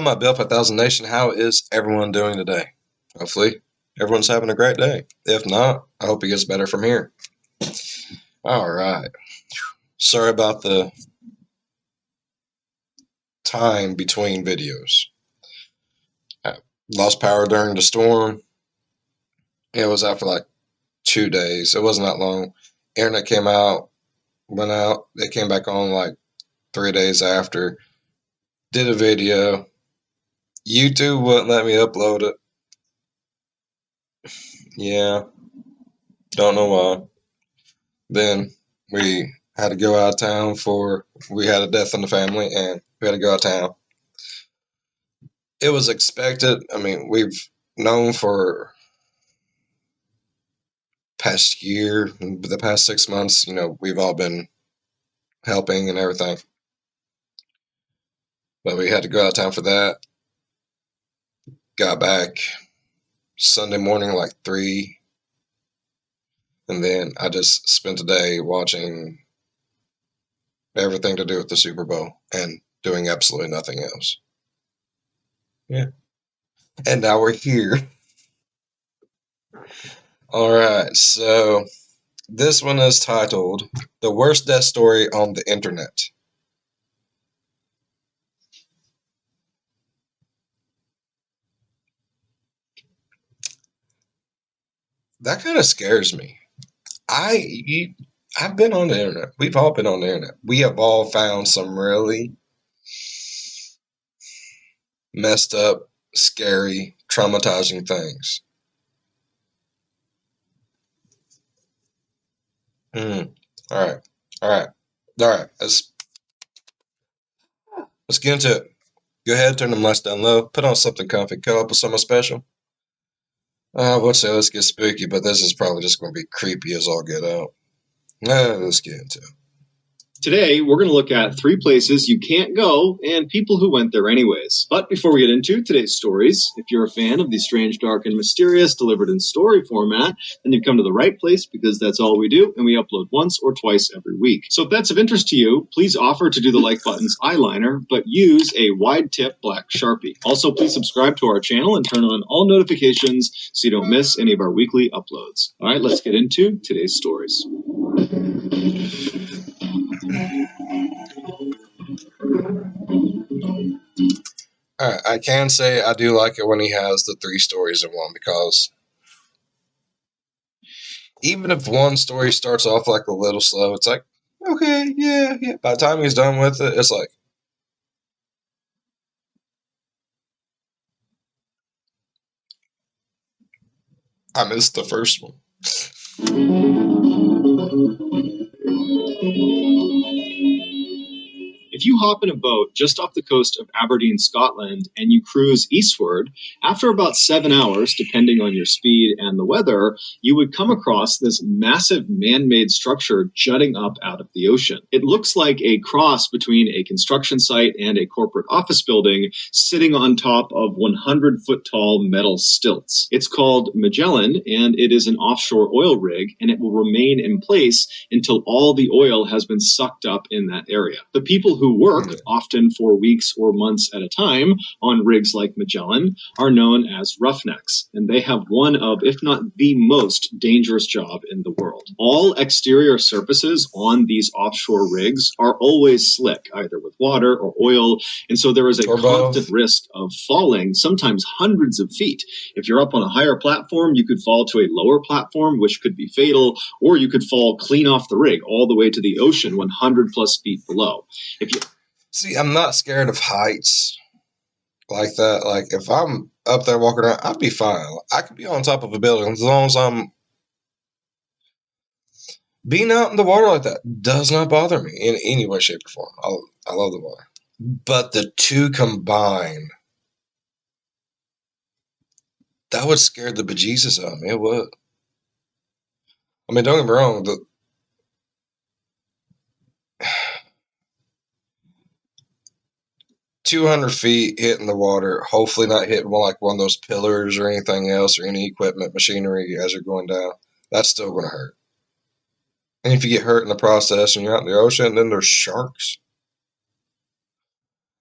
Hello, my Built for 1000 Nation. How is everyone doing today? Hopefully, everyone's having a great day. If not, I hope it gets better from here. All right. Sorry about the time between videos. I lost power during the storm. It was out for like 2 days. It wasn't that long. Internet came out, went out. It came back on like 3 days after. Did a video. YouTube wouldn't let me upload it. Yeah, don't know why. Then we had to go out of town we had a death in the family and we had to go out of town. It was expected. I mean, we've known for past year, the past 6 months, we've all been helping and everything. But we had to go out of town for that. Got back Sunday morning like 3. And then I just spent the day watching everything to do with the Super Bowl and doing absolutely nothing else. Yeah. And now we're here. All right. So this one is titled The Worst Death Story on the Internet. That kind of scares me. I've been on the internet. We've all been on the internet. We have all found some really messed up, scary, traumatizing things. All right. All right. All right. Let's get into it. Go ahead, turn them lights down low, put on something comfy, cuddle up with someone special. I would say let's get spooky, but this is probably just going to be creepy as all get out. Let's get into it. Today, we're going to look at 3 places you can't go and people who went there anyways. But before we get into today's stories, if you're a fan of the strange, dark, and mysterious delivered in story format, then you've come to the right place because that's all we do, and we upload once or twice every week. So if that's of interest to you, please offer to do the like button's eyeliner, but use a wide tip black Sharpie. Also, please subscribe to our channel and turn on all notifications so you don't miss any of our weekly uploads. All right, let's get into today's stories. Alright, I can say I do like it when he has the 3 stories in one, because even if one story starts off like a little slow, it's like, okay, yeah. By the time he's done with it, it's like, I missed the first one. If you hop in a boat just off the coast of Aberdeen, Scotland, and you cruise eastward, after about 7 hours, depending on your speed and the weather, you would come across this massive man-made structure jutting up out of the ocean. It looks like a cross between a construction site and a corporate office building sitting on top of 100-foot-tall metal stilts. It's called MRBALLEN, and it is an offshore oil rig, and it will remain in place until all the oil has been sucked up in that area. The people who work, often for weeks or months at a time, on rigs like MRBALLEN are known as roughnecks, and they have one of, if not the most dangerous job in the world. All exterior surfaces on these offshore rigs are always slick, either with water or oil, and so there is a constant risk of falling, sometimes hundreds of feet. If you're up on a higher platform, you could fall to a lower platform, which could be fatal, or you could fall clean off the rig all the way to the ocean 100 plus feet below. See, I'm not scared of heights like that. Like, if I'm up there walking around, I'd be fine. I could be on top of a building as long as I'm being out in the water like that. Does not bother me in any way, shape, or form. I love the water. But the two combined, that would scare the bejesus out of me. It would. I mean, don't get me wrong. 200 feet hitting the water, hopefully not hitting one of those pillars or anything else or any equipment, machinery as you're going down. That's still going to hurt. And if you get hurt in the process and you're out in the ocean, then there's sharks.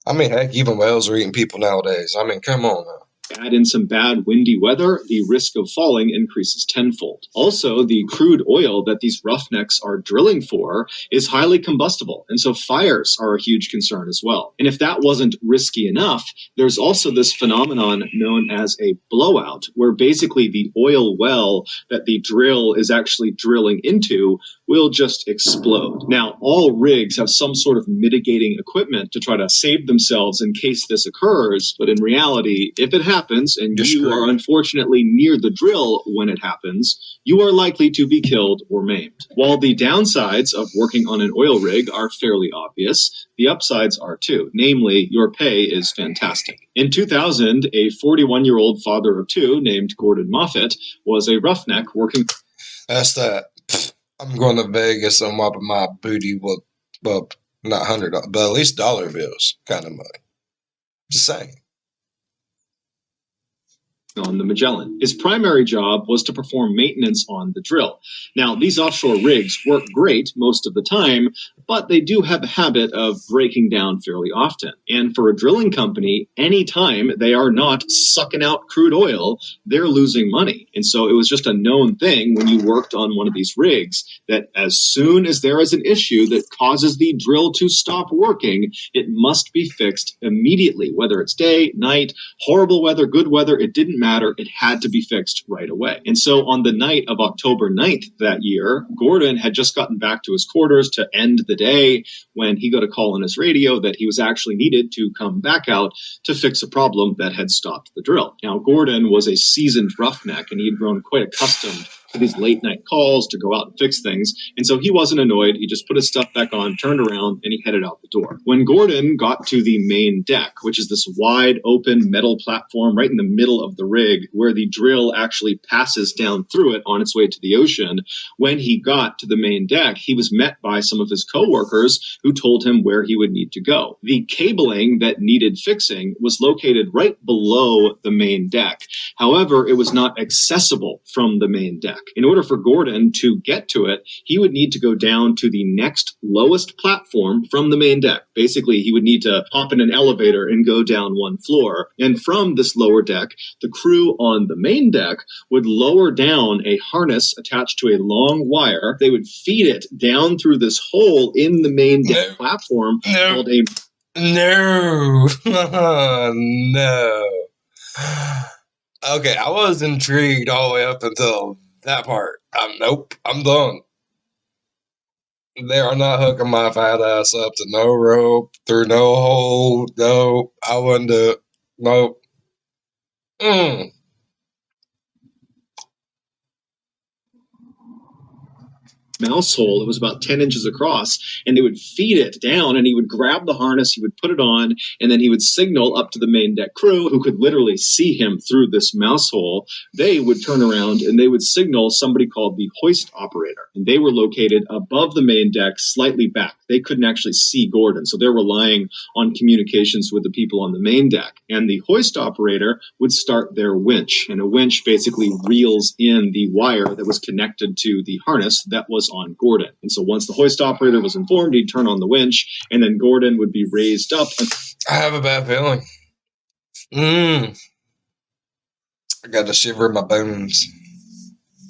I mean, heck, even whales are eating people nowadays. I mean, come on now. Add in some bad windy weather, the risk of falling increases tenfold. Also, the crude oil that these roughnecks are drilling for is highly combustible, and so fires are a huge concern as well. And if that wasn't risky enough, there's also this phenomenon known as a blowout, where basically the oil well that the drill is actually drilling into will just explode. Now, all rigs have some sort of mitigating equipment to try to save themselves in case this occurs, but in reality, if it happens and you are unfortunately near the drill when it happens, you are likely to be killed or maimed. While the downsides of working on an oil rig are fairly obvious, the upsides are too. Namely, your pay is fantastic. In 2000, a 41-year-old father of two named Gordon Moffat was a roughneck working. That's that. I'm going to Vegas and wiping my booty with, well, not $100, but at least dollar bills kind of money. Just saying. On the Magellan. His primary job was to perform maintenance on the drill. Now, these offshore rigs work great most of the time, but they do have a habit of breaking down fairly often. And for a drilling company, anytime they are not sucking out crude oil, they're losing money. And so it was just a known thing when you worked on one of these rigs that as soon as there is an issue that causes the drill to stop working, it must be fixed immediately, whether it's day, night, horrible weather, good weather, it didn't matter. It had to be fixed right away. And so on the night of October 9th that year, Gordon had just gotten back to his quarters to end the day when he got a call on his radio that he was actually needed to come back out to fix a problem that had stopped the drill. Now, Gordon was a seasoned roughneck, and he had grown quite accustomed to these late night calls to go out and fix things. And so he wasn't annoyed. He just put his stuff back on, turned around, and he headed out the door. When Gordon got to the main deck, which is this wide open metal platform right in the middle of the rig where the drill actually passes down through it on its way to the ocean, when he got to the main deck, he was met by some of his coworkers who told him where he would need to go. The cabling that needed fixing was located right below the main deck. However, it was not accessible from the main deck. In order for Gordon to get to it, he would need to go down to the next lowest platform from the main deck. Basically, he would need to hop in an elevator and go down one floor. And from this lower deck, the crew on the main deck would lower down a harness attached to a long wire. They would feed it down through this hole in the main deck platform called a... No. No. Okay, I was intrigued all the way up until that part. Nope, I'm done. They are not hooking my fat ass up to no rope, through no hole. No, I wouldn't do it. Nope. Mouse hole. It was about 10 inches across, and they would feed it down, and he would grab the harness, he would put it on, and then he would signal up to the main deck crew who could literally see him through this mouse hole. They would turn around and they would signal somebody called the hoist operator, and they were located above the main deck, slightly back. They couldn't actually see Gordon, so they're relying on communications with the people on the main deck. And the hoist operator would start their winch, and a winch basically reels in the wire that was connected to the harness that was on Gordon. And so once the hoist operator was informed, he'd turn on the winch, and then Gordon would be raised up. I have a bad feeling. I got to shiver my bones.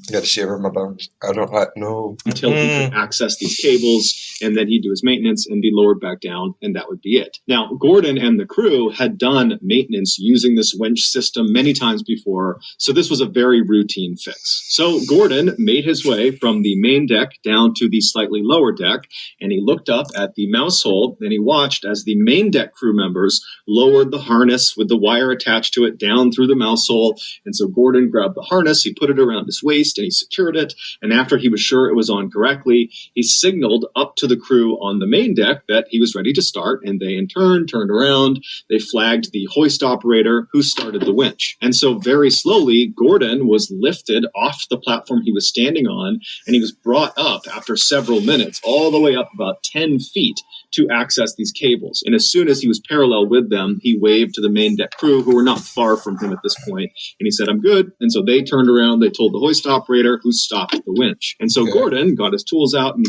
I got to shiver my bones. I don't like no. Until he could access these cables, and then he'd do his maintenance and be lowered back down, and that would be it. Now, Gordon and the crew had done maintenance using this winch system many times before, so this was a very routine fix. So Gordon made his way from the main deck down to the slightly lower deck, and he looked up at the mouse hole, and he watched as the main deck crew members lowered the harness with the wire attached to it down through the mouse hole. And so Gordon grabbed the harness, he put it around his waist, and he secured it. And after he was sure it was on correctly, he signaled up to the crew on the main deck that he was ready to start. And they in turn turned around. They flagged the hoist operator who started the winch. And so very slowly, Gordon was lifted off the platform he was standing on, and he was brought up after several minutes, all the way up about 10 feet to access these cables. And as soon as he was parallel with them, he waved to the main deck crew, who were not far from him at this point, and he said, "I'm good." And so they turned around, they told the hoist operator, who stopped the winch. And so Gordon got his tools out. And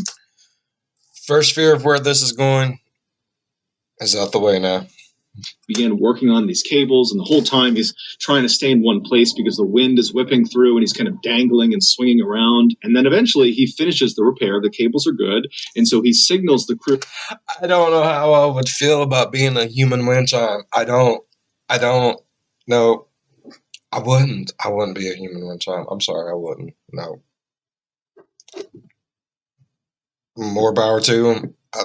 first fear of where this is going is out the way now. began working on these cables, and the whole time he's trying to stay in one place because the wind is whipping through and he's kind of dangling and swinging around. And then eventually he finishes the repair. The cables are good, and so he signals the crew. I don't know how I would feel about being a human winch arm. I don't. No, I wouldn't. I wouldn't be a human winch arm. I'm sorry, I wouldn't. No. More power to them. I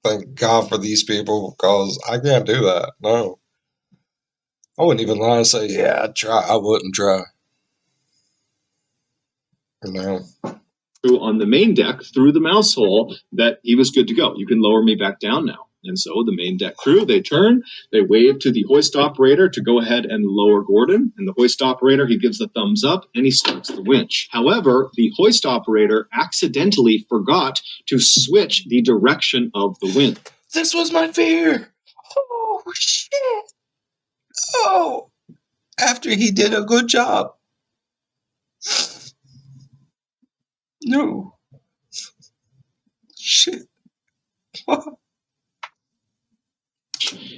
thank God for these people because I can't do that. No. I wouldn't even lie and say, yeah, I'd try. I wouldn't try. No. On the main deck through the mouse hole that he was good to go. You can lower me back down now. And so the main deck crew, they turn, they wave to the hoist operator to go ahead and lower Gordon. And the hoist operator, he gives the thumbs up and he starts the winch. However, the hoist operator accidentally forgot to switch the direction of the wind. This was my fear. Oh, shit. Oh. After he did a good job. No. Shit.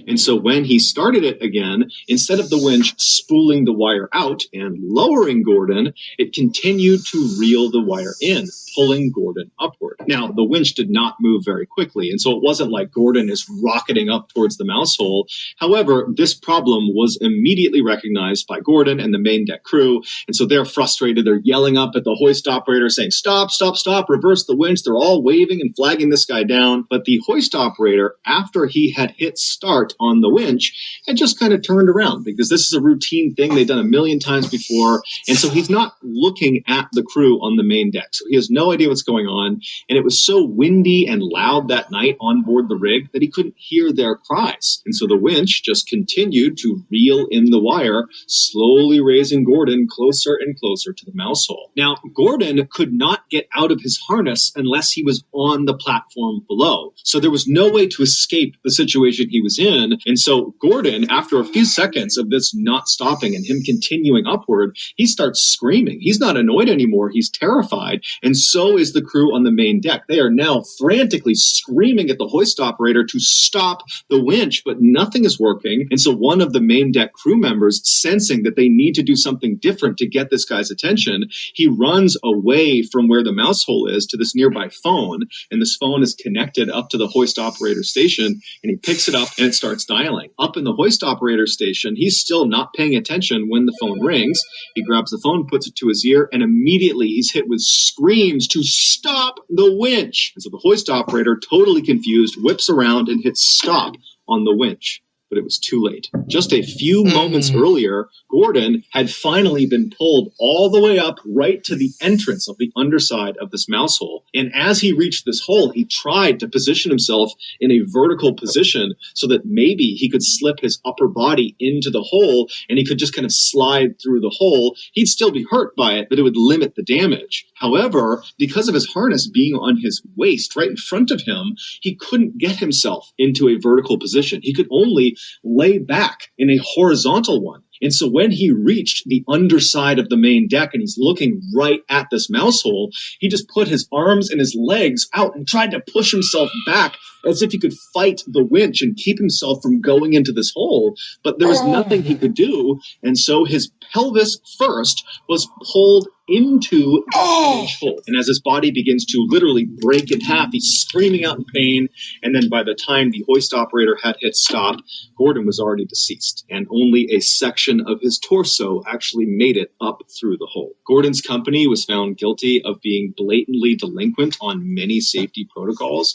And so when he started it again, instead of the winch spooling the wire out and lowering Gordon, it continued to reel the wire in, pulling Gordon upward. Now, the winch did not move very quickly, and so it wasn't like Gordon is rocketing up towards the mouse hole. However, this problem was immediately recognized by Gordon and the main deck crew, and so they're frustrated. They're yelling up at the hoist operator saying, stop, stop, stop, reverse the winch. They're all waving and flagging this guy down. But the hoist operator, after he had hit start on the winch, had just kind of turned around because this is a routine thing they've done a million times before. And so he's not looking at the crew on the main deck. So he has no idea what's going on. And it was so windy and loud that night on board the rig that he couldn't hear their cries. And so the winch just continued to reel in the wire, slowly raising Gordon closer and closer to the mouse hole. Now, Gordon could not get out of his harness unless he was on the platform below. So there was no way to escape the situation he was in. And so Gordon, after a few seconds of this not stopping and him continuing upward, he starts screaming. He's not annoyed anymore. He's terrified. And so is the crew on the main deck. They are now frantically screaming at the hoist operator to stop the winch, but nothing is working. And so one of the main deck crew members, sensing that they need to do something different to get this guy's attention, he runs away from where the mouse hole is to this nearby phone. And this phone is connected up to the hoist operator station, and he picks it up and it starts dialing. Up in the hoist operator station, he's still not paying attention when the phone rings. He grabs the phone, puts it to his ear, and immediately he's hit with screams to stop the winch. And so the hoist operator, totally confused, whips around and hits stop on the winch. But it was too late. Just a few moments earlier, Gordon had finally been pulled all the way up right to the entrance of the underside of this mouse hole. And as he reached this hole, he tried to position himself in a vertical position so that maybe he could slip his upper body into the hole and he could just kind of slide through the hole. He'd still be hurt by it, but it would limit the damage. However, because of his harness being on his waist right in front of him, he couldn't get himself into a vertical position. He could only lay back in a horizontal one. And so when he reached the underside of the main deck and he's looking right at this mouse hole, he just put his arms and his legs out and tried to push himself back as if he could fight the winch and keep himself from going into this hole. But there was nothing he could do. And so his pelvis first was pulled into the hole. And as his body begins to literally break in half, he's screaming out in pain. And then by the time the hoist operator had hit stop, Gordon was already deceased. And only a section of his torso actually made it up through the hole. Gordon's company was found guilty of being blatantly delinquent on many safety protocols.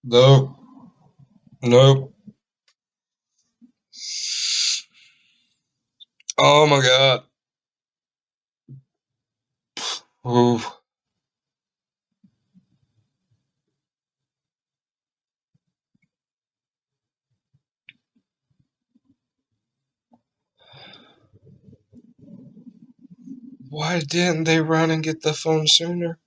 Nope. Oh my God. Ooh. Why didn't they run and get the phone sooner?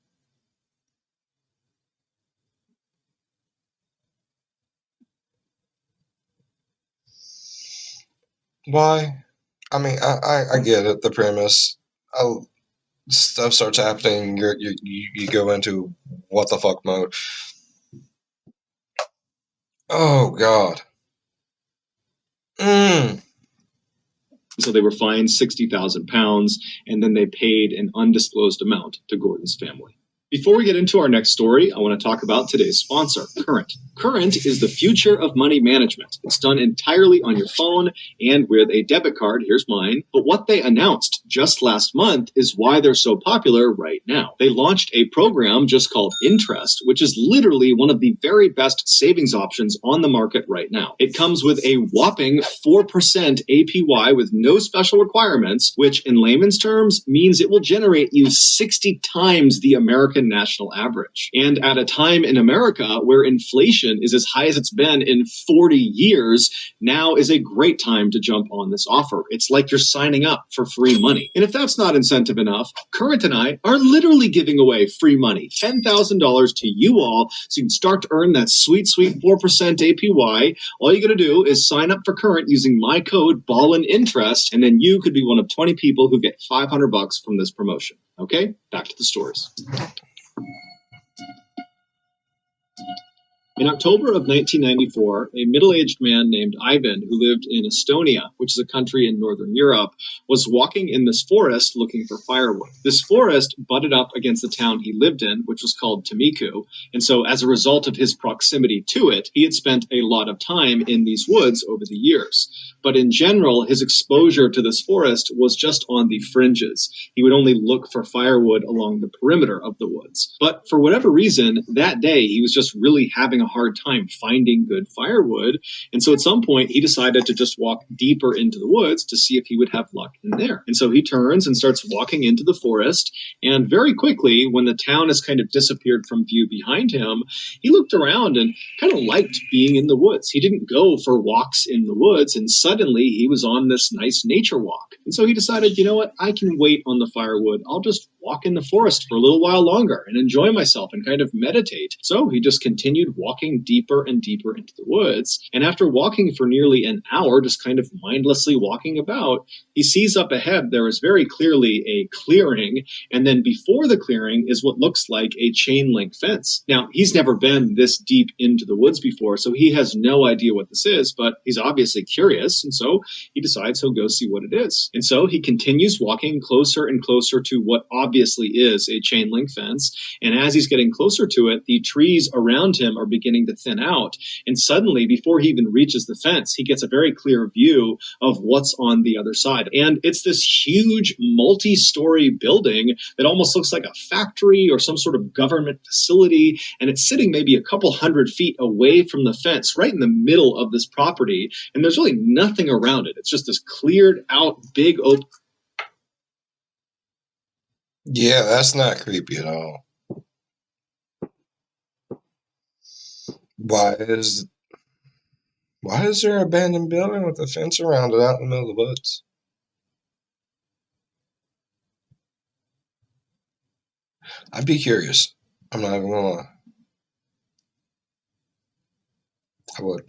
Why? I mean, I get it, the premise. Stuff starts happening, you go into what the fuck mode. Oh God. Mm. So they were fined 60,000 pounds, and then they paid an undisclosed amount to Gordon's family. Before we get into our next story, I want to talk about today's sponsor, Current. Current is the future of money management. It's done entirely on your phone and with a debit card. Here's mine. But what they announced just last month is why they're so popular right now. They launched a program just called Interest, which is literally one of the very best savings options on the market right now. It comes with a whopping 4% APY with no special requirements, which in layman's terms means it will generate you 60 times the American national average. And at a time in America where inflation is as high as it's been in 40 years, now is a great time to jump on this offer. It's like you're signing up for free money. And if that's not incentive enough, Current and I are literally giving away free money, $10,000 to you all, so you can start to earn that sweet, sweet 4% APY. All you got to do is sign up for Current using my code BALLENINTEREST, and then you could be one of 20 people who get $500 from this promotion. Okay, back to the stories. In October of 1994, a middle-aged man named Ivan, who lived in Estonia, which is a country in Northern Europe, was walking in this forest looking for firewood. This forest butted up against the town he lived in, which was called Timiku, and so as a result of his proximity to it, he had spent a lot of time in these woods over the years. But in general, his exposure to this forest was just on the fringes. He would only look for firewood along the perimeter of the woods. But for whatever reason, that day he was just really having a hard time finding good firewood. And so at some point he decided to just walk deeper into the woods to see if he would have luck in there. And so he turns and starts walking into the forest. And very quickly, when the town has kind of disappeared from view behind him, he looked around and kind of liked being in the woods. He didn't go for walks in the woods, and suddenly he was on this nice nature walk. And so he decided, you know what, I can wait on the firewood. I'll just walk in the forest for a little while longer and enjoy myself and kind of meditate. So he just continued walking deeper and deeper into the woods. And after walking for nearly an hour, just kind of mindlessly walking about, he sees up ahead there is very clearly a clearing. And then before the clearing is what looks like a chain link fence. Now, he's never been this deep into the woods before, so he has no idea what this is, but he's obviously curious. And so he decides he'll go see what it is. And so he continues walking closer and closer to what obviously is a chain link fence. And as he's getting closer to it, the trees around him are beginning to thin out. And suddenly, before he even reaches the fence, he gets a very clear view of what's on the other side. And it's this huge multi-story building that almost looks like a factory or some sort of government facility. And it's sitting maybe a couple hundred feet away from the fence, right in the middle of this property. And there's really nothing around it. It's just this cleared out big open. Yeah, that's not creepy at all. Why is there an abandoned building with a fence around it out in the middle of the woods? I'd be curious. I'm not even gonna lie. I would.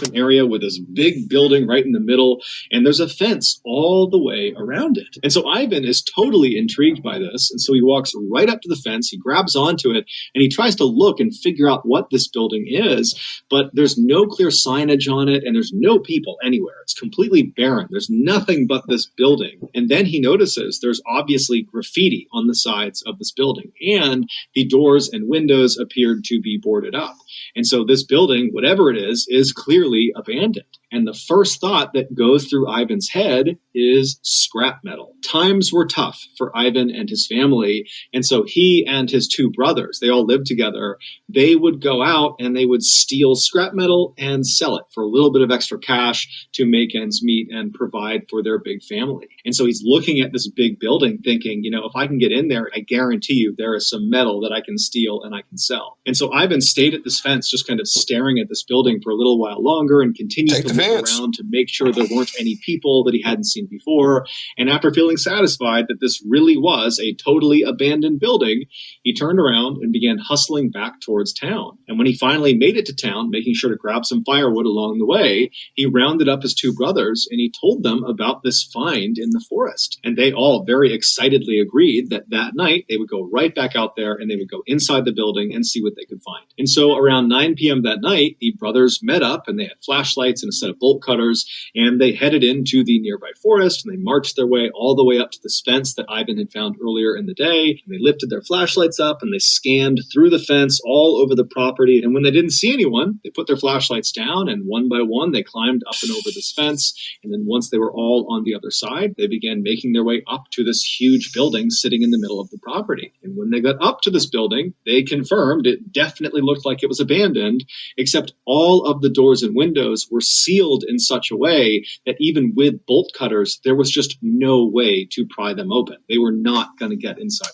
An area with this big building right in the middle, and there's a fence all the way around it. And so Ivan is totally intrigued by this, and so he walks right up to the fence, he grabs onto it, and he tries to look and figure out what this building is, but there's no clear signage on it, and there's no people anywhere. It's completely barren. There's nothing but this building. And then he notices there's obviously graffiti on the sides of this building, and the doors and windows appeared to be boarded up. And so this building, whatever it is clearly abandoned. And the first thought that goes through Ivan's head is scrap metal. Times were tough for Ivan and his family. And so he and his two brothers, they all lived together. They would go out and they would steal scrap metal and sell it for a little bit of extra cash to make ends meet and provide for their big family. And so he's looking at this big building thinking, you know, if I can get in there, I guarantee you there is some metal that I can steal and I can sell. And so Ivan stayed at this fence just kind of staring at this building for a little while longer and continued to look around to make sure there weren't any people that he hadn't seen before. And after feeling satisfied that this really was a totally abandoned building, he turned around and began hustling back towards town. And when he finally made it to town, making sure to grab some firewood along the way, he rounded up his two brothers and he told them about this find in the forest. And they all very excitedly agreed that that night they would go right back out there and they would go inside the building and see what they could find. And so around 9 p.m. that night, the brothers met up and they had flashlights and a set of bolt cutters, and they headed into the nearby forest, and they marched their way all the way up to this fence that Ivan had found earlier in the day. And they lifted their flashlights up, and they scanned through the fence all over the property. And when they didn't see anyone, they put their flashlights down, and one by one, they climbed up and over this fence. And then once they were all on the other side, they began making their way up to this huge building sitting in the middle of the property. And when they got up to this building, they confirmed it definitely looked like it was abandoned, except all of the doors and windows were sealed in such a way that even with bolt cutters, there was just no way to pry them open. They were not going to get inside.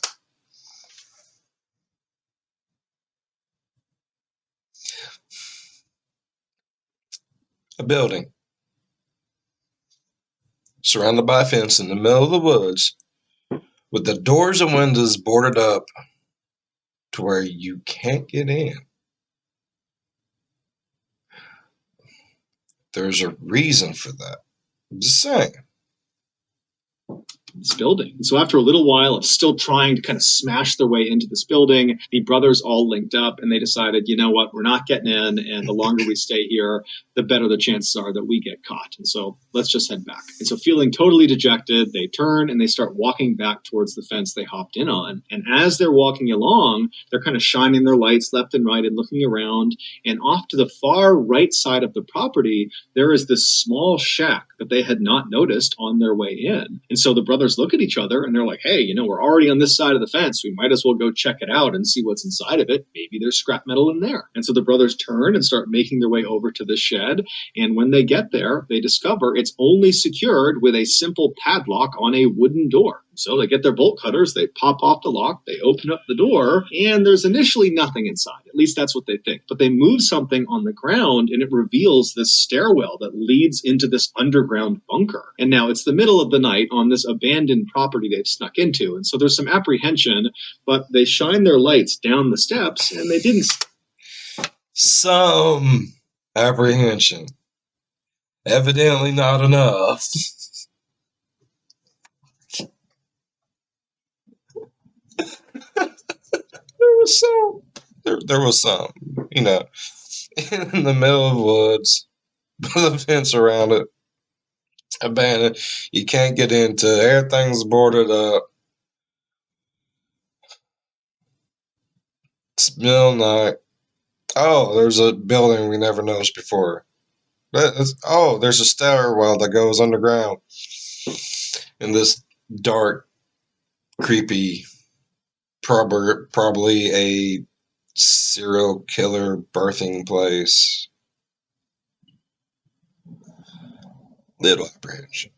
A building surrounded by a fence in the middle of the woods with the doors and windows boarded up to where you can't get in. There's a reason for that. I'm just saying. This building. And so after a little while of still trying to kind of smash their way into this building, the brothers all linked up and they decided, you know what, we're not getting in, and the longer we stay here, the better the chances are that we get caught. And so let's just head back. And so feeling totally dejected, they turn and they start walking back towards the fence they hopped in on. And as they're walking along, they're kind of shining their lights left and right and looking around. And off to the far right side of the property, there is this small shack that they had not noticed on their way in. And so the brothers look at each other and they're like, hey, you know, we're already on this side of the fence. We might as well go check it out and see what's inside of it. Maybe there's scrap metal in there. And so the brothers turn and start making their way over to the shed. And when they get there, they discover it's only secured with a simple padlock on a wooden door. So they get their bolt cutters, they pop off the lock, they open up the door, and there's initially nothing inside. At least that's what they think. But they move something on the ground, and it reveals this stairwell that leads into this underground bunker. And now it's the middle of the night on this abandoned property they've snuck into. And so there's some apprehension, but they shine their lights down the steps, and they didn't. Some apprehension. Evidently not enough. There was some, you know, in the middle of the woods, with a fence around it, abandoned. You can't get into. Everything's boarded up. It's middle of the night. Oh, there's a building we never noticed before. There's a stairwell that goes underground in this dark, creepy, probably a serial killer birthing place. Little apprehension.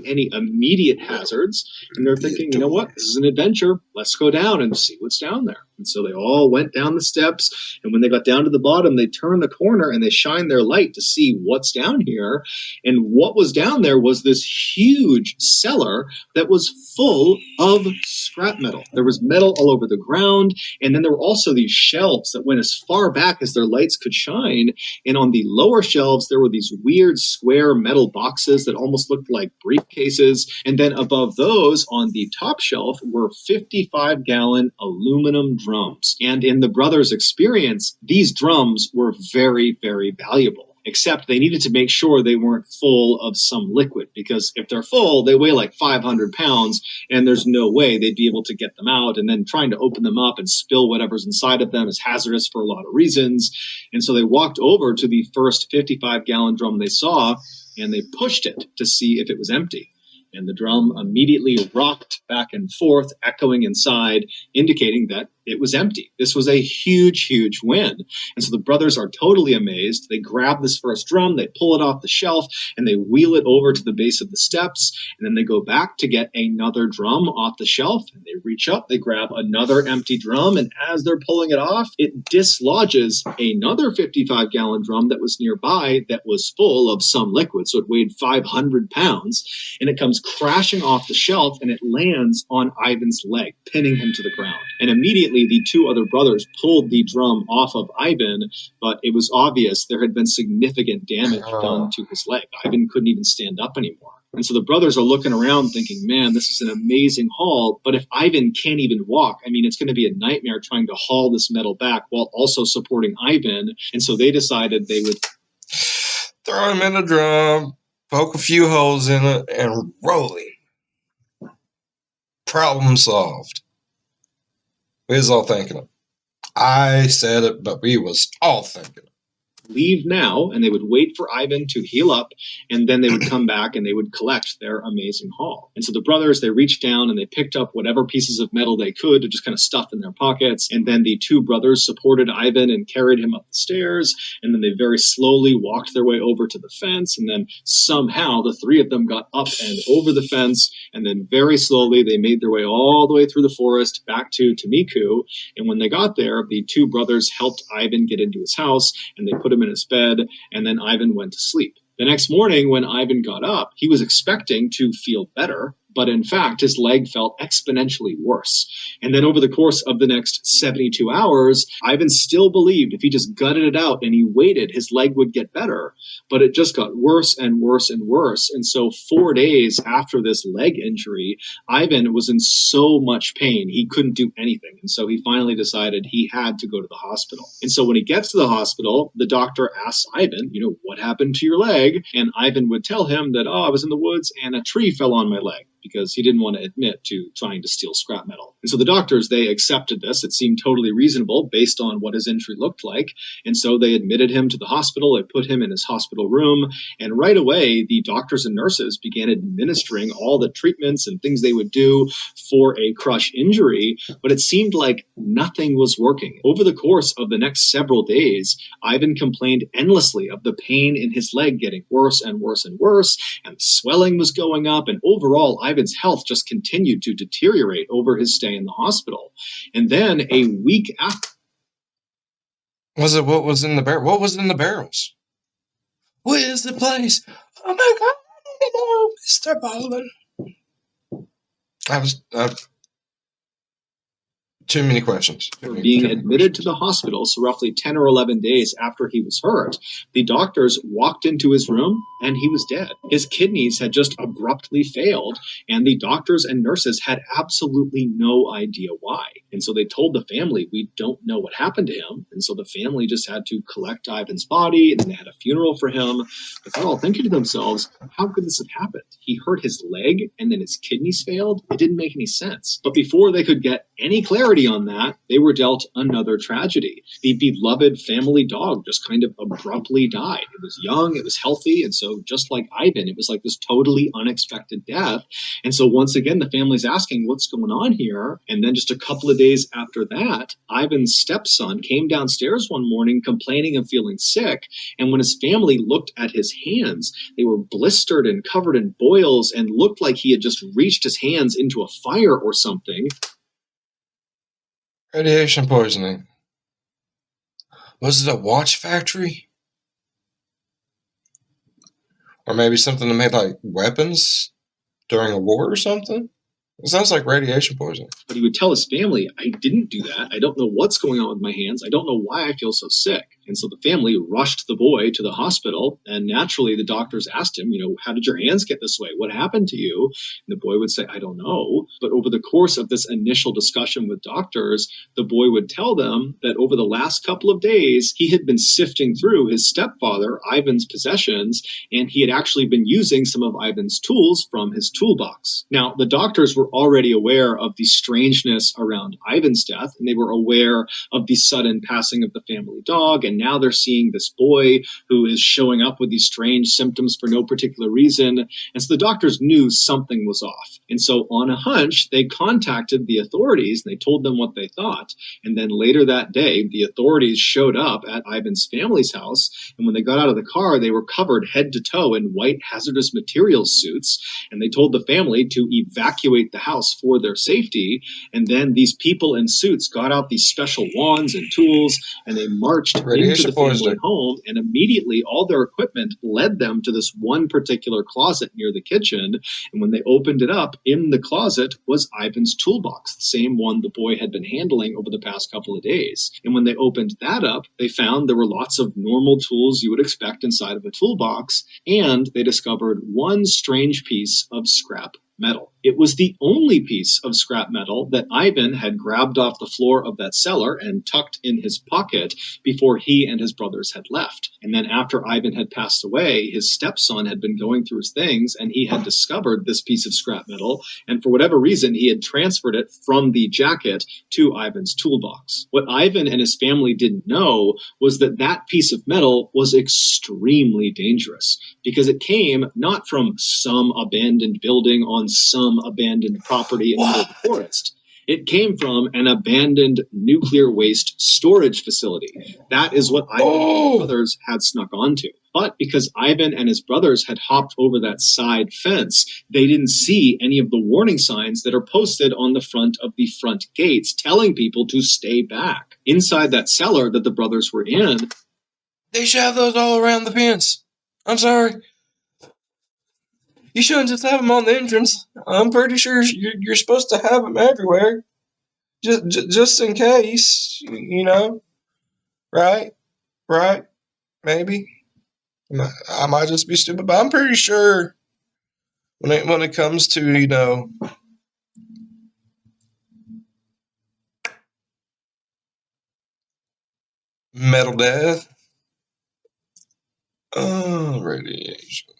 Any immediate hazards, and they're thinking, you know what, this is an adventure, let's go down and see what's down there. And so they all went down the steps, and when they got down to the bottom, they turned the corner and they shined their light to see what's down here. And what was down there was this huge cellar that was full of scrap metal. There was metal all over the ground, and then there were also these shelves that went as far back as their lights could shine. And on the lower shelves, there were these weird square metal boxes that almost looked like briefcases. And then above those, on the top shelf, were 55-gallon aluminum drums. And in the brothers' experience, these drums were very, very valuable. Except they needed to make sure they weren't full of some liquid, because if they're full, they weigh like 500 pounds, and there's no way they'd be able to get them out. And then trying to open them up and spill whatever's inside of them is hazardous for a lot of reasons. And so they walked over to the first 55-gallon drum they saw, and they pushed it to see if it was empty. And the drum immediately rocked back and forth, echoing inside, indicating that it was empty. This was a huge, huge win. And so the brothers are totally amazed. They grab this first drum, they pull it off the shelf, and they wheel it over to the base of the steps. And then they go back to get another drum off the shelf, and they reach up, they grab another empty drum, and as they're pulling it off, it dislodges another 55-gallon drum that was nearby that was full of some liquid. So it weighed 500 pounds, and it comes crashing off the shelf, and it lands on Ivan's leg, pinning him to the ground. And immediately, the two other brothers pulled the drum off of Ivan, but it was obvious there had been significant damage done to his leg. Ivan couldn't even stand up anymore. And so the brothers are looking around thinking, man, this is an amazing haul, but if Ivan can't even walk, I mean, it's going to be a nightmare trying to haul this metal back while also supporting Ivan. And so they decided they would... throw him in a drum, poke a few holes in it, and rolling. Problem solved. We was all thinking it. I said it, but we was all thinking it. Leave now, and they would wait for Ivan to heal up, and then they would come back and they would collect their amazing haul. And so the brothers, they reached down and they picked up whatever pieces of metal they could to just kind of stuff in their pockets. And then the two brothers supported Ivan and carried him up the stairs. And then they very slowly walked their way over to the fence. And then somehow the three of them got up and over the fence. And then very slowly they made their way all the way through the forest back to Tamiku. And when they got there, the two brothers helped Ivan get into his house, and they put him in his bed, and then Ivan went to sleep. The next morning, when Ivan got up, he was expecting to feel better, but in fact, his leg felt exponentially worse. And then over the course of the next 72 hours, Ivan still believed if he just gutted it out and he waited, his leg would get better. But it just got worse and worse and worse. And so 4 days after this leg injury, Ivan was in so much pain, he couldn't do anything. And so he finally decided he had to go to the hospital. And so when he gets to the hospital, the doctor asks Ivan, what happened to your leg? And Ivan would tell him that, I was in the woods and a tree fell on my leg, because he didn't want to admit to trying to steal scrap metal. And so the doctors, they accepted this. It seemed totally reasonable based on what his injury looked like. And so they admitted him to the hospital. They put him in his hospital room. And right away, the doctors and nurses began administering all the treatments and things they would do for a crush injury. But it seemed like nothing was working. Over the course of the next several days, Ivan complained endlessly of the pain in his leg getting worse and worse and worse. And the swelling was going up. And overall, Ivan's health just continued to deteriorate over his stay in the hospital. And then a week after... What was in the barrel? What was in the barrels? Where's the place? Oh my God, Mr. Ballen. Too many questions. Being admitted to the hospital, so roughly 10 or 11 days after he was hurt, the doctors walked into his room and he was dead. His kidneys had just abruptly failed, and the doctors and nurses had absolutely no idea why. And so they told the family, we don't know what happened to him. And so the family just had to collect Ivan's body, and they had a funeral for him. But they're all thinking to themselves, how could this have happened? He hurt his leg and then his kidneys failed? It didn't make any sense. But before they could get any clarity on that, they were dealt another tragedy. The beloved family dog just kind of abruptly died. It was young, it was healthy, and so just like Ivan, it was like this totally unexpected death. And so once again, the family's asking, what's going on here? And then just a couple of days after that, Ivan's stepson came downstairs one morning complaining of feeling sick. And when his family looked at his hands, they were blistered and covered in boils and looked like he had just reached his hands into a fire or something. Radiation poisoning. Was it a watch factory? Or maybe something that made like weapons during a war or something? It sounds like radiation poisoning. But he would tell his family, I didn't do that. I don't know what's going on with my hands. I don't know why I feel so sick. And so the family rushed the boy to the hospital. And naturally, the doctors asked him, how did your hands get this way? What happened to you? And the boy would say, I don't know. But over the course of this initial discussion with doctors, the boy would tell them that over the last couple of days, he had been sifting through his stepfather, Ivan's possessions, and he had actually been using some of Ivan's tools from his toolbox. Now, the doctors were already aware of the strangeness around Ivan's death, and they were aware of the sudden passing of the family dog, and now they're seeing this boy who is showing up with these strange symptoms for no particular reason. And so the doctors knew something was off. And so on a hunch, they contacted the authorities and they told them what they thought. And then later that day, the authorities showed up at Ivan's family's house. And when they got out of the car, they were covered head to toe in white hazardous materials suits. And they told the family to evacuate the house for their safety. And then these people in suits got out these special wands and tools, and they marched into the family home, and immediately all their equipment led them to this one particular closet near the kitchen. And when they opened it up, in the closet was Ivan's toolbox, the same one the boy had been handling over the past couple of days. And when they opened that up, they found there were lots of normal tools you would expect inside of a toolbox, and they discovered one strange piece of scrap metal. It was the only piece of scrap metal that Ivan had grabbed off the floor of that cellar and tucked in his pocket before he and his brothers had left. And then after Ivan had passed away, his stepson had been going through his things and he had discovered this piece of scrap metal. And for whatever reason, he had transferred it from the jacket to Ivan's toolbox. What Ivan and his family didn't know was that that piece of metal was extremely dangerous because it came not from some abandoned building on some abandoned property in the middle of the forest. It came from an abandoned nuclear waste storage facility. That is what Ivan and his brothers had snuck onto. But because Ivan and his brothers had hopped over that side fence, they didn't see any of the warning signs that are posted on the front of the front gates telling people to stay back. Inside that cellar that the brothers were in, they should have those all around the fence. I'm sorry. You shouldn't just have them on the entrance. I'm pretty sure you're supposed to have them everywhere. Just in case, you know. Right? Right? Maybe. I might just be stupid, but I'm pretty sure when it comes to, you know, metal death, radiation.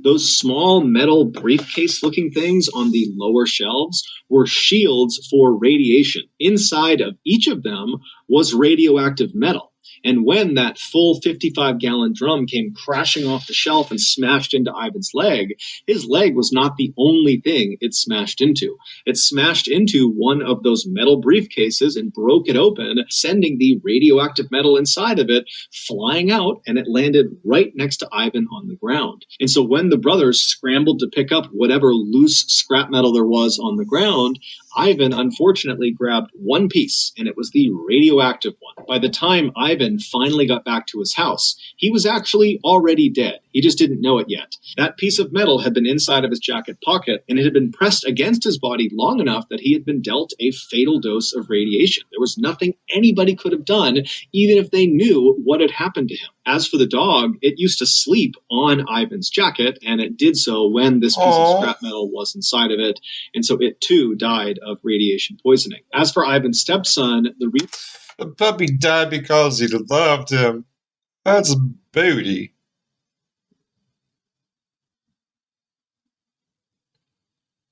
Those small metal briefcase looking things on the lower shelves were shields for radiation. Inside of each of them was radioactive metal. And when that full 55-gallon drum came crashing off the shelf and smashed into Ivan's leg, his leg was not the only thing it smashed into. It smashed into one of those metal briefcases and broke it open, sending the radioactive metal inside of it flying out, and it landed right next to Ivan on the ground. And so when the brothers scrambled to pick up whatever loose scrap metal there was on the ground, Ivan unfortunately grabbed one piece, and it was the radioactive one. By the time Ivan finally got back to his house, he was actually already dead. He just didn't know it yet. That piece of metal had been inside of his jacket pocket, and it had been pressed against his body long enough that he had been dealt a fatal dose of radiation. There was nothing anybody could have done, even if they knew what had happened to him. As for the dog, it used to sleep on Ivan's jacket, and it did so when this piece of scrap metal was inside of it, and so it too died of radiation poisoning. As for Ivan's stepson, the puppy died because he loved him. That's booty.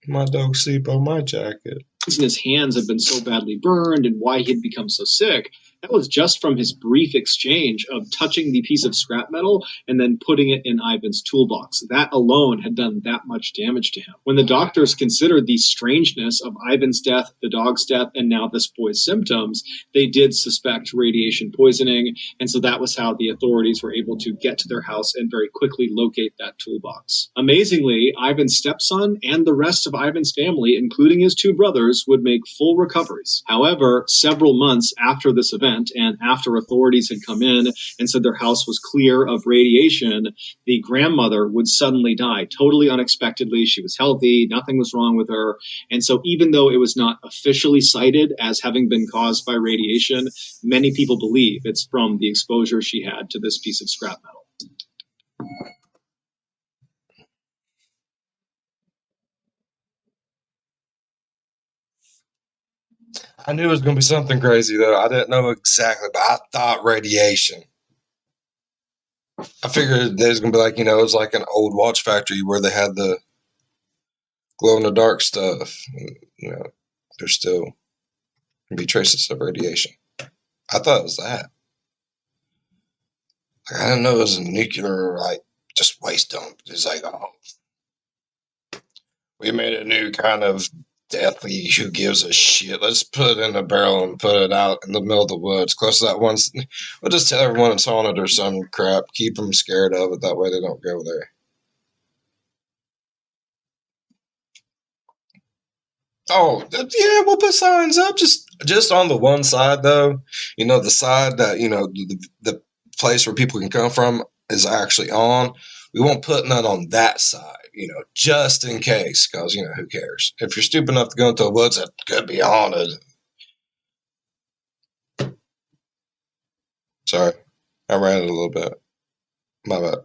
My dog sleep on my jacket. And his hands had been so badly burned and why he'd become so sick, that was just from his brief exchange of touching the piece of scrap metal and then putting it in Ivan's toolbox. That alone had done that much damage to him. When the doctors considered the strangeness of Ivan's death, the dog's death, and now this boy's symptoms, they did suspect radiation poisoning, and so that was how the authorities were able to get to their house and very quickly locate that toolbox. Amazingly, Ivan's stepson and the rest of Ivan's family, including his two brothers, would make full recoveries. However, several months after this event, and after authorities had come in and said their house was clear of radiation, the grandmother would suddenly die, totally unexpectedly. She was healthy, nothing was wrong with her. And so even though it was not officially cited as having been caused by radiation, many people believe it's from the exposure she had to this piece of scrap metal. I knew it was going to be something crazy, though. I didn't know exactly, but I thought radiation. I figured there's going to be like, you know, it was like an old watch factory where they had the glow-in-the-dark stuff. And, you know, there's still going to be traces of radiation. I thought it was that. Like, I didn't know it was a nuclear, like, just waste dump. It's like, oh, we made a new kind of deathly, who gives a shit. Let's put it in a barrel and put it out in the middle of the woods, close to that one. We'll just tell everyone it's haunted or some crap. Keep them scared of it. That way they don't go there. Oh, yeah, we'll put signs up just on the one side, though. You know, the side that, you know, the place where people can come from is actually on. We won't put none on that side, you know, just in case, because, you know, who cares? If you're stupid enough to go into the woods that could be haunted. Sorry, I ran it a little bit. My bad.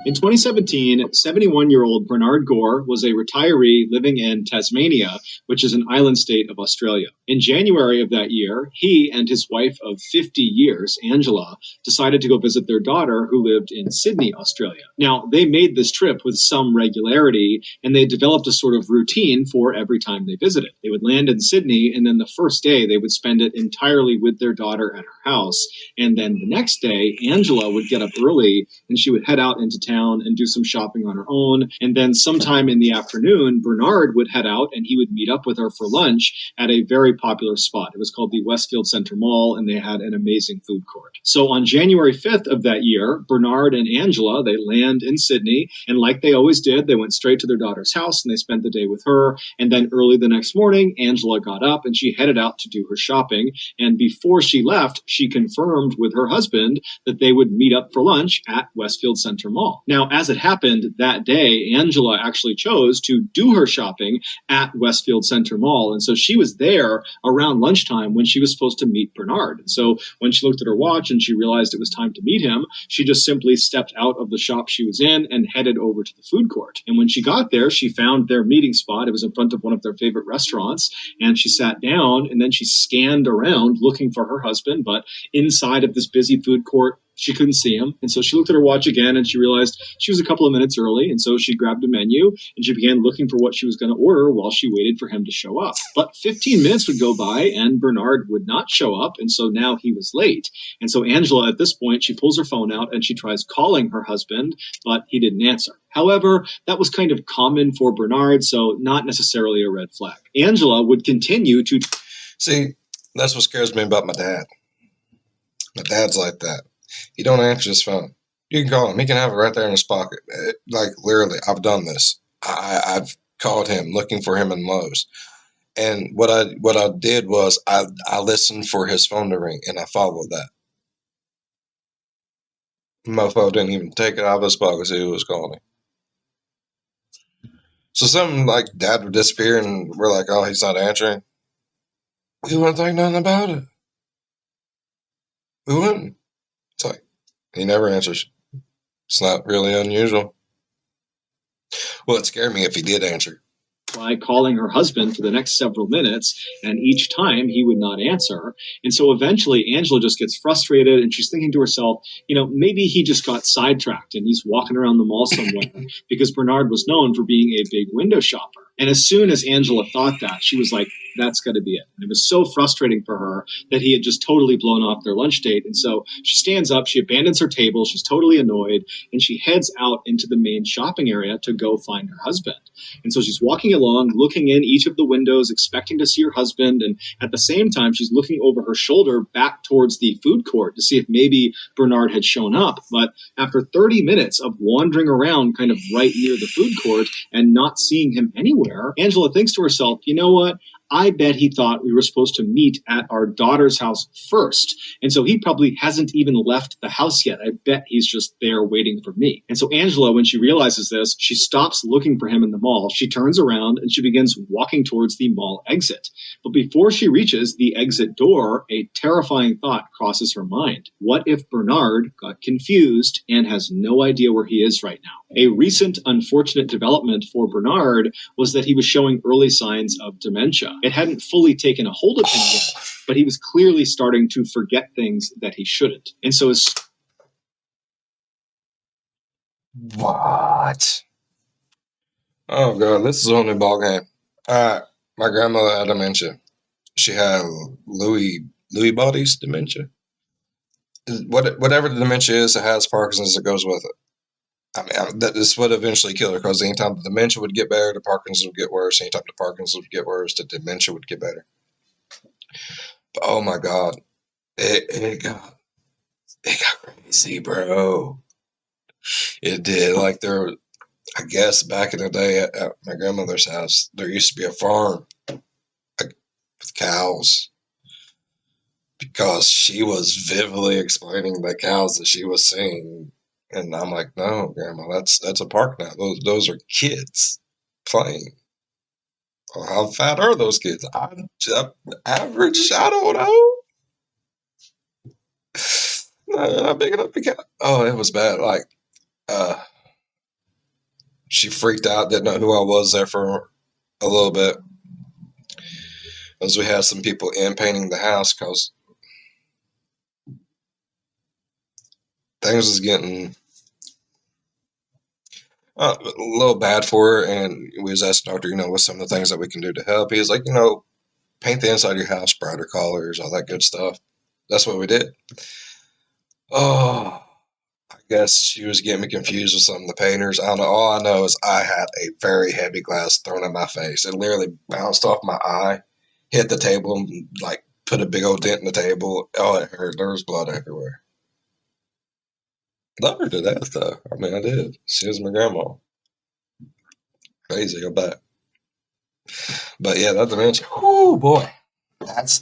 In 2017, 71-year-old Bernard Gore was a retiree living in Tasmania, which is an island state of Australia. In January of that year, he and his wife of 50 years, Angela, decided to go visit their daughter who lived in Sydney, Australia. Now, they made this trip with some regularity, and they developed a sort of routine for every time they visited. They would land in Sydney, and then the first day they would spend it entirely with their daughter at her house. And then the next day, Angela would get up early and she would head out into town and do some shopping on her own. And then sometime in the afternoon, Bernard would head out and he would meet up with her for lunch at a very popular spot. It was called the Westfield Center Mall, and they had an amazing food court. So on January 5th of that year, Bernard and Angela, they land in Sydney, and like they always did, they went straight to their daughter's house and they spent the day with her. And then early the next morning, Angela got up and she headed out to do her shopping. And before she left, she confirmed with her husband that they would meet up for lunch at Westfield Center Mall. Now, as it happened that day, Angela actually chose to do her shopping at Westfield Center Mall. And so she was there around lunchtime when she was supposed to meet Bernard. And so when she looked at her watch and she realized it was time to meet him, she just simply stepped out of the shop she was in and headed over to the food court. And when she got there, she found their meeting spot. It was in front of one of their favorite restaurants. And she sat down and then she scanned around looking for her husband. But inside of this busy food court, she couldn't see him. And so she looked at her watch again and she realized she was a couple of minutes early. And so she grabbed a menu and she began looking for what she was going to order while she waited for him to show up. But 15 minutes would go by and Bernard would not show up. And so now he was late. And so Angela, at this point, she pulls her phone out and she tries calling her husband, but he didn't answer. However, that was kind of common for Bernard, so not necessarily a red flag. Angela would continue to... See, that's what scares me about my dad. My dad's like that. He don't answer his phone. You can call him. He can have it right there in his pocket. Like, literally, I've done this. I've called him, looking for him in Lowe's. And what I did was I listened for his phone to ring, and I followed that. Mofo didn't even take it out of his pocket, see who was calling. So something like Dad would disappear, and we're like, oh, he's not answering. We wouldn't think nothing about it. We wouldn't. It's like, he never answers. It's not really unusual. Well, it scared me if he did answer. By calling her husband for the next several minutes, and each time he would not answer. And so eventually Angela just gets frustrated and she's thinking to herself, maybe he just got sidetracked and he's walking around the mall somewhere because Bernard was known for being a big window shopper. And as soon as Angela thought that, she was like, that's got to be it. And it was so frustrating for her that he had just totally blown off their lunch date. And so she stands up, she abandons her table, she's totally annoyed, and she heads out into the main shopping area to go find her husband. And so she's walking along, looking in each of the windows, expecting to see her husband. And at the same time, she's looking over her shoulder back towards the food court to see if maybe Bernard had shown up. But after 30 minutes of wandering around kind of right near the food court and not seeing him anywhere, Angela thinks to herself, you know what? I bet he thought we were supposed to meet at our daughter's house first. And so he probably hasn't even left the house yet. I bet he's just there waiting for me. And so Angela, when she realizes this, she stops looking for him in the mall. She turns around and she begins walking towards the mall exit. But before she reaches the exit door, a terrifying thought crosses her mind. What if Bernard got confused and has no idea where he is right now? A recent unfortunate development for Bernard was that he was showing early signs of dementia. It hadn't fully taken a hold of him yet, but he was clearly starting to forget things that he shouldn't. And so What? Oh, God, this is a whole new ballgame. My grandmother had dementia. She had Lewy bodies dementia. Whatever the dementia is, it has Parkinson's that goes with it. I mean, this would eventually kill her because anytime the dementia would get better, the Parkinson's would get worse. Anytime the Parkinson's would get worse, the dementia would get better. But oh my God, it got crazy, bro. It did. Like I guess back in the day at my grandmother's house, there used to be a farm with cows because she was vividly explaining the cows that she was seeing. And I'm like, no, Grandma, that's a park now. Those are kids playing. Well, how fat are those kids? Average, I don't know. Not big enough to count. Oh, it was bad. Like, She freaked out, didn't know who I was there for a little bit, as we had some people in painting the house because things was getting a little bad for her, and we was asking the doctor, what's some of the things that we can do to help. He was like, paint the inside of your house brighter colors, all that good stuff. That's what we did. Oh, I guess she was getting me confused with some of the painters. I don't know. All I know is I had a very heavy glass thrown in my face. It literally bounced off my eye, hit the table, and like put a big old dent in the table. Oh, it hurt. There was blood everywhere. Love her to death, though. I mean, I did. She was my grandma. Crazy, I bet. But yeah, that dementia. Oh boy, that's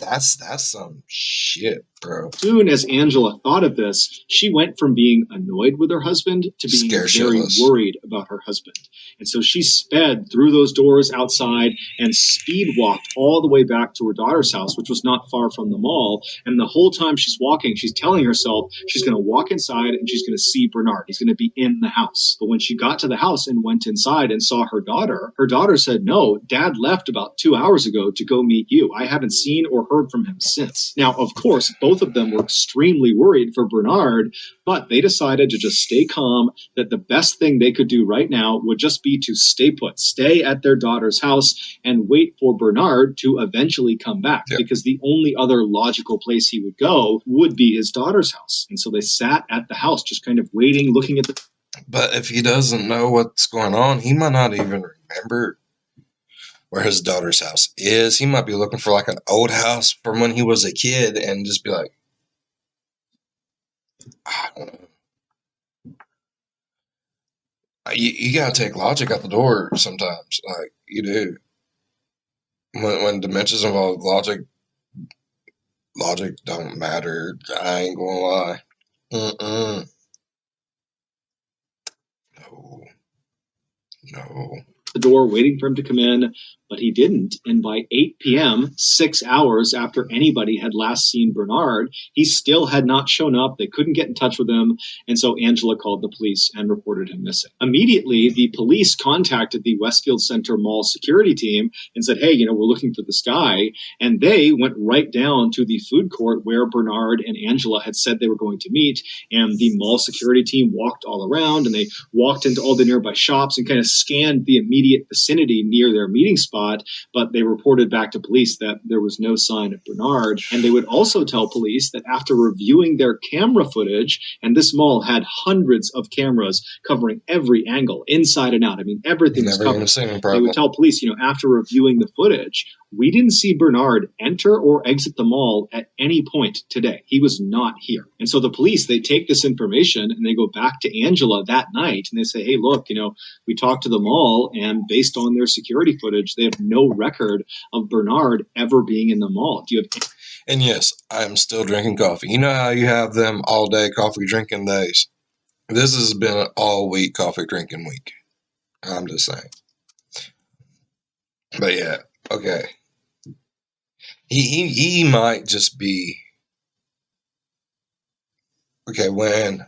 some shit, bro. As soon as Angela thought of this, she went from being annoyed with her husband to being very worried about her husband. And so she sped through those doors outside and speed walked all the way back to her daughter's house, which was not far from the mall. And the whole time she's walking, she's telling herself she's going to walk inside and she's going to see Bernard. He's going to be in the house. But when she got to the house and went inside and saw her daughter said, "No, Dad left about 2 hours ago to go meet you. I haven't seen or heard from him since." Now, of course, both of them were extremely worried for Bernard, but they decided to just stay calm, that the best thing they could do right now would just be to stay put, stay at their daughter's house and wait for Bernard to eventually come back, because the only other logical place he would go would be his daughter's house. And so they sat at the house just kind of waiting, looking at the... But if he doesn't know what's going on, he might not even remember where his daughter's house is. He might be looking for like an old house from when he was a kid and just be like, I don't know. You gotta take logic out the door sometimes. Like, you do. When dementia's involved, logic don't matter. I ain't gonna lie. Mm-mm. No. The door waiting for him to come in, but he didn't. And by 8 p.m., 6 hours after anybody had last seen Bernard, he still had not shown up. They couldn't get in touch with him. And so Angela called the police and reported him missing. Immediately, the police contacted the Westfield Center Mall security team and said, "Hey, we're looking for this guy." And they went right down to the food court where Bernard and Angela had said they were going to meet. And the mall security team walked all around, and they walked into all the nearby shops and kind of scanned the immediate vicinity near their meeting spot, but they reported back to police that there was no sign of Bernard. And they would also tell police that after reviewing their camera footage, and this mall had hundreds of cameras covering every angle, inside and out, I mean, everything was covered. They would tell police, after reviewing the footage, we didn't see Bernard enter or exit the mall at any point today. He was not here. And so the police, they take this information and they go back to Angela that night and they say, "Hey, look, we talked to the mall, and based on their security footage, they have no record of Bernard ever being in the mall. Do you have..." And yes, I'm still drinking coffee. You know how you have them all day coffee drinking days? This has been an all week coffee drinking week. I'm just saying. But yeah, okay. He might just be okay. When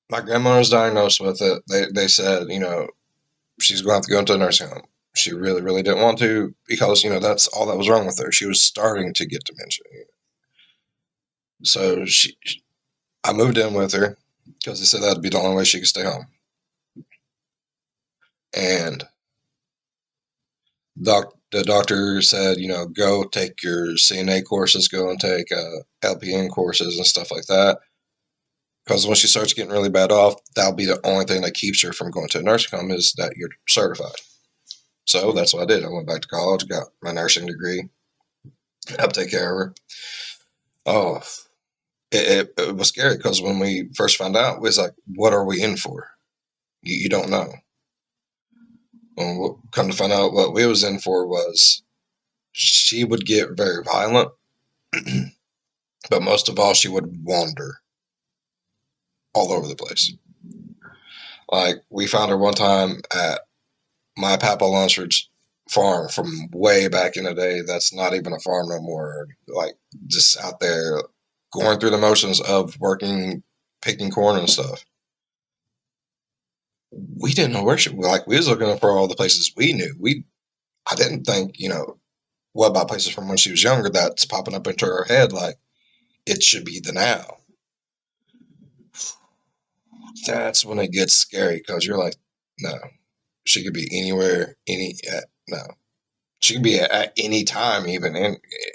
my grandma was diagnosed with it, they said, she's going to have to go into a nursing home. She really, really didn't want to, because, that's all that was wrong with her. She was starting to get dementia. So I moved in with her because they said that'd be the only way she could stay home. And the doctor said, go take your CNA courses, go and take LPN courses and stuff like that. Because when she starts getting really bad off, that'll be the only thing that keeps her from going to a nursing home, is that you're certified. So that's what I did. I went back to college, got my nursing degree, helped take care of her. Oh, it was scary, because when we first found out, it was like, what are we in for? You don't know. And we'll come to find out, what we was in for was she would get very violent, but most of all, she would wander all over the place. Like, we found her one time at my Papa Lunsford's farm from way back in the day. That's not even a farm no more. Like, just out there going through the motions of working, picking corn and stuff. we didn't know where she, like, we was looking for all the places we knew. I didn't think, what about places from when she was younger that's popping up into her head, like, it should be the now. That's when it gets scary, because you're like, no, she could be anywhere, no. She could be at any time, even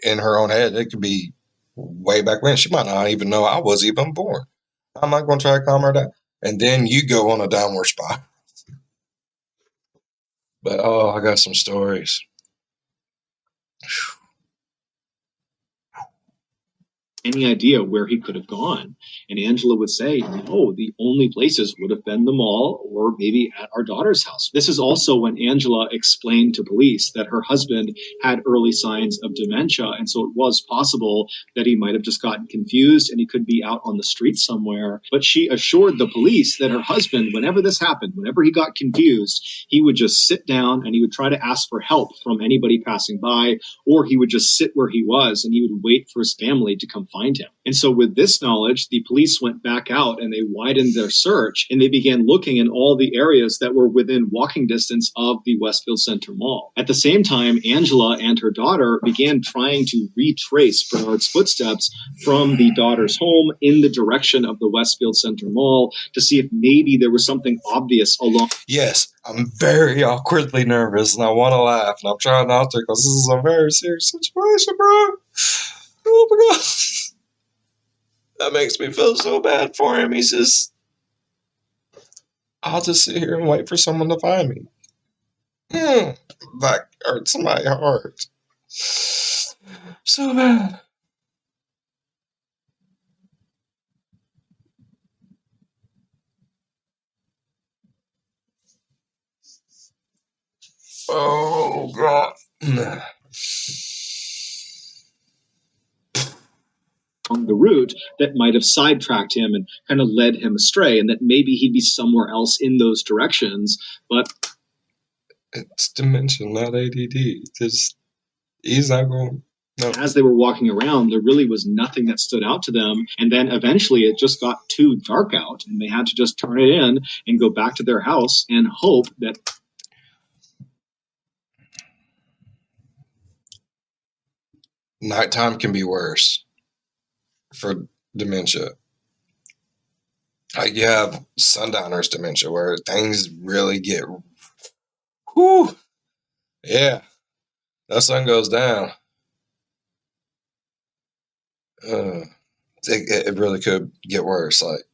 in her own head. It could be way back when. She might not even know I was even born. I'm not going to try to calm her down. And then you go on a downward spiral. But, oh, I got some stories. Any idea where he could have gone. And Angela would say, no, the only places would have been the mall or maybe at our daughter's house. This is also when Angela explained to police that her husband had early signs of dementia. And so it was possible that he might have just gotten confused and he could be out on the street somewhere. But she assured the police that her husband, whenever this happened, whenever he got confused, he would just sit down and he would try to ask for help from anybody passing by, or he would just sit where he was and he would wait for his family to come find him. And so with this knowledge, the police went back out and they widened their search and they began looking in all the areas that were within walking distance of the Westfield Center Mall. At the same time, Angela and her daughter began trying to retrace Bernard's footsteps from the daughter's home in the direction of the Westfield Center Mall to see if maybe there was something obvious along. Yes, I'm very awkwardly nervous and I want to laugh and I'm trying not to, because this is a very serious situation, bro. Oh my God. That makes me feel so bad for him. He's just, I'll just sit here and wait for someone to find me. That hurts my heart. So bad. Oh, God. On the route that might have sidetracked him and kind of led him astray, and that maybe he'd be somewhere else in those directions. But it's dementia, not ADD. He's not going. No. As they were walking around, there really was nothing that stood out to them. And then eventually it just got too dark out and they had to just turn it in and go back to their house and hope that nighttime can be worse for dementia. Like, you have sundowners dementia where things really get, whew, yeah, that sun goes down. It really could get worse. Like,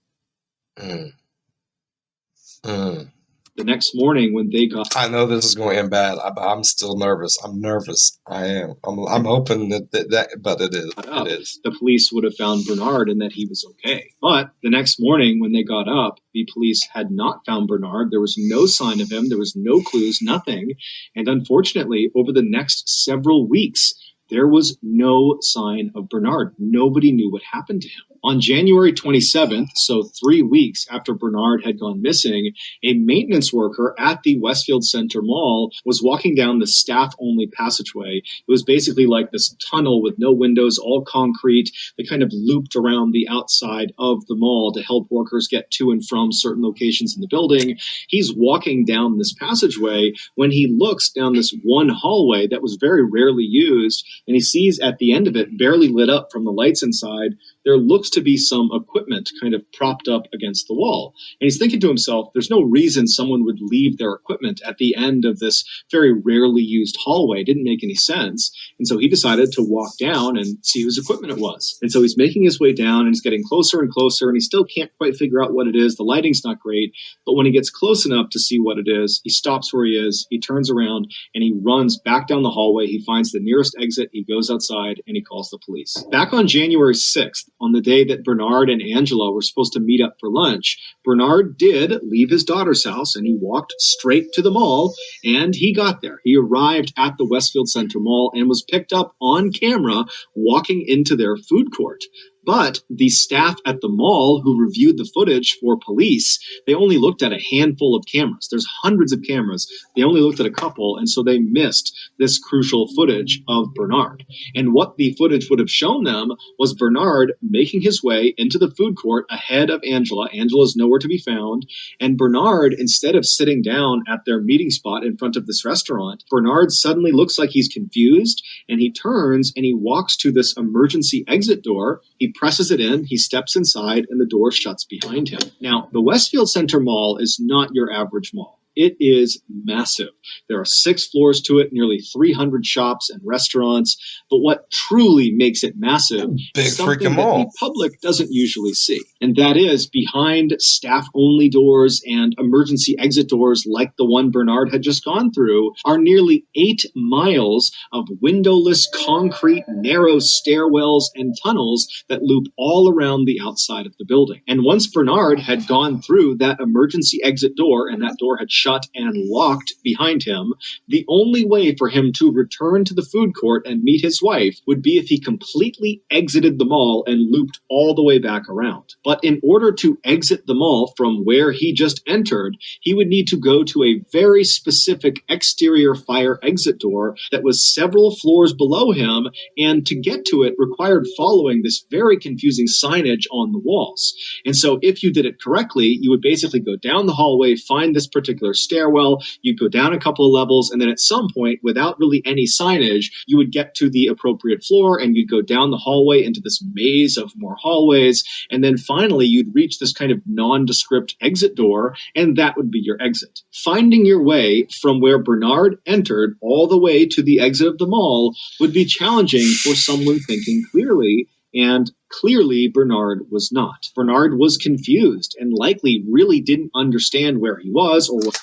the next morning when they got, I know this is going to end bad. I'm still nervous. I'm nervous. I am. I'm hoping that, but it is. It is. The police would have found Bernard and that he was okay. But the next morning when they got up, the police had not found Bernard. There was no sign of him. There was no clues, nothing. And unfortunately, over the next several weeks, there was no sign of Bernard. Nobody knew what happened to him. On January 27th, so 3 weeks after Bernard had gone missing, a maintenance worker at the Westfield Center Mall was walking down the staff-only passageway. It was basically like this tunnel with no windows, all concrete, that kind of looped around the outside of the mall to help workers get to and from certain locations in the building. He's walking down this passageway when he looks down this one hallway that was very rarely used, and he sees at the end of it, barely lit up from the lights inside, there looks to be some equipment kind of propped up against the wall. And he's thinking to himself, there's no reason someone would leave their equipment at the end of this very rarely used hallway. It didn't make any sense. And so he decided to walk down and see whose equipment it was. And so he's making his way down and he's getting closer and closer, and he still can't quite figure out what it is. The lighting's not great. But when he gets close enough to see what it is, he stops where he is, he turns around, and he runs back down the hallway. He finds the nearest exit, he goes outside, and he calls the police. Back on January 6th, on the day that Bernard and Angela were supposed to meet up for lunch, Bernard did leave his daughter's house and he walked straight to the mall, and he got there. He arrived at the Westfield Center Mall and was picked up on camera walking into their food court. But the staff at the mall who reviewed the footage for police, they only looked at a handful of cameras. There's hundreds of cameras. They only looked at a couple, and so they missed this crucial footage of Bernard. And what the footage would have shown them was Bernard making his way into the food court ahead of Angela. Angela's nowhere to be found. And Bernard, instead of sitting down at their meeting spot in front of this restaurant, Bernard suddenly looks like he's confused, and he turns and he walks to this emergency exit door. He presses it in, he steps inside, and the door shuts behind him. Now, the Westfield Center Mall is not your average mall. It is massive. There are 6 floors to it, nearly 300 shops and restaurants. But what truly makes it massive is something that the public doesn't usually see. And that is, behind staff-only doors and emergency exit doors like the one Bernard had just gone through are nearly 8 miles of windowless concrete, narrow stairwells and tunnels that loop all around the outside of the building. And once Bernard had gone through that emergency exit door and that door had shut and locked behind him, the only way for him to return to the food court and meet his wife would be if he completely exited the mall and looped all the way back around. But in order to exit the mall from where he just entered, he would need to go to a very specific exterior fire exit door that was several floors below him, and to get to it required following this very confusing signage on the walls. And so if you did it correctly, you would basically go down the hallway, find this particular stairwell, you'd go down a couple of levels, and then at some point, without really any signage, you would get to the appropriate floor and you'd go down the hallway into this maze of more hallways, and then finally you'd reach this kind of nondescript exit door, and that would be your exit. Finding your way from where Bernard entered all the way to the exit of the mall would be challenging for someone thinking clearly, and clearly Bernard was not. Bernard was confused and likely really didn't understand where he was or what.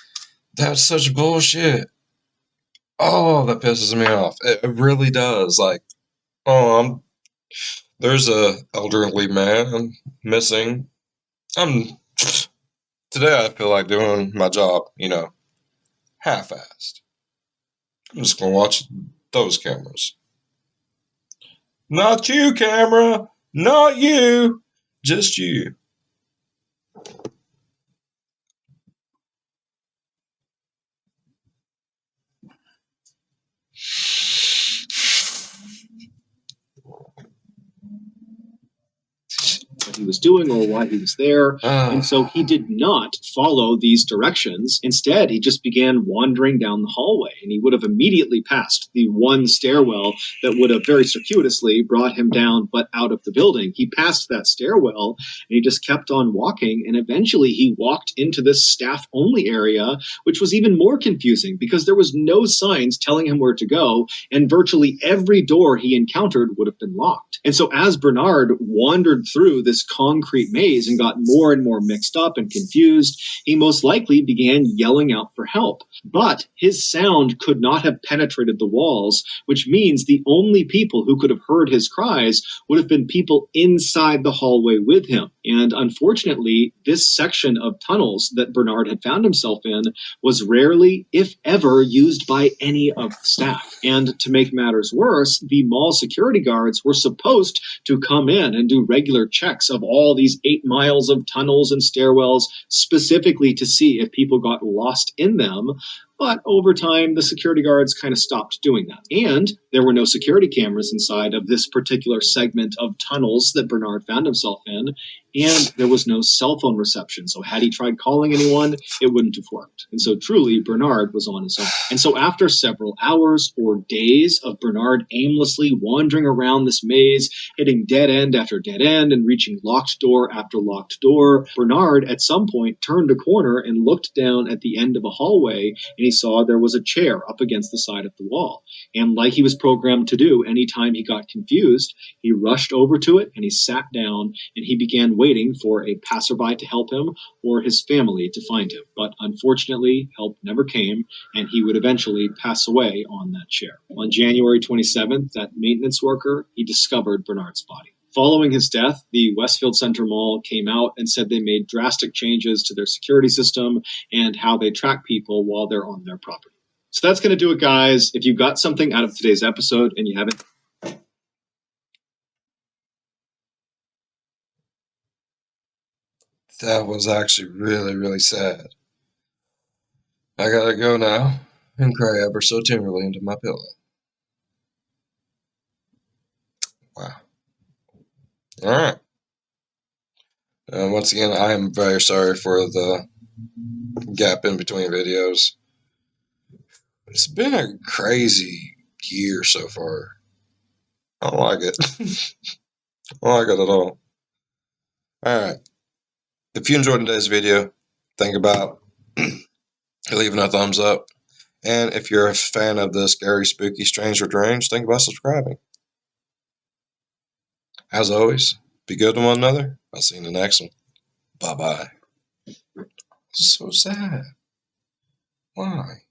That's such bullshit. Oh, that pisses me off. It really does. Like, oh, there's a elderly man missing. Today I feel like doing my job, half-assed. I'm just gonna watch those cameras. Not you, camera. Not you. Just you. What he was doing or why he was there. And so he did not follow these directions. Instead, he just began wandering down the hallway, and he would have immediately passed the one stairwell that would have very circuitously brought him down but out of the building. He passed that stairwell and he just kept on walking, and eventually he walked into this staff-only area, which was even more confusing because there was no signs telling him where to go, and virtually every door he encountered would have been locked. And so as Bernard wandered through this concrete maze and got more and more mixed up and confused, he most likely began yelling out for help. But his sound could not have penetrated the walls, which means the only people who could have heard his cries would have been people inside the hallway with him. And unfortunately, this section of tunnels that Bernard had found himself in was rarely, if ever, used by any of the staff. And to make matters worse, the mall security guards were supposed to come in and do regular checks of all these 8 miles of tunnels and stairwells, specifically to see if people got lost in them. But over time, the security guards kind of stopped doing that. And there were no security cameras inside of this particular segment of tunnels that Bernard found himself in. And there was no cell phone reception. So had he tried calling anyone, it wouldn't have worked. And so truly, Bernard was on his own. And so after several hours or days of Bernard aimlessly wandering around this maze, hitting dead end after dead end and reaching locked door after locked door, Bernard at some point turned a corner and looked down at the end of a hallway, and he saw there was a chair up against the side of the wall. And like he was programmed to do anytime he got confused, he rushed over to it and he sat down and he began waiting for a passerby to help him or his family to find him. But unfortunately, help never came, and he would eventually pass away on that chair. On January 27th, that maintenance worker, he discovered Bernard's body. Following his death, the Westfield Center Mall came out and said they made drastic changes to their security system and how they track people while they're on their property. So that's going to do it, guys. If you got something out of today's episode and you haven't That was actually really, really sad. I gotta go now and cry ever so tenderly into my pillow. Wow. All right. Once again, I am very sorry for the gap in between videos. It's been a crazy year so far. I don't like it. I don't like it at all. All right. If you enjoyed today's video, think about leaving a thumbs up. And if you're a fan of the scary, spooky, strange, or deranged, think about subscribing. As always, be good to one another. I'll see you in the next one. Bye-bye. So sad. Why?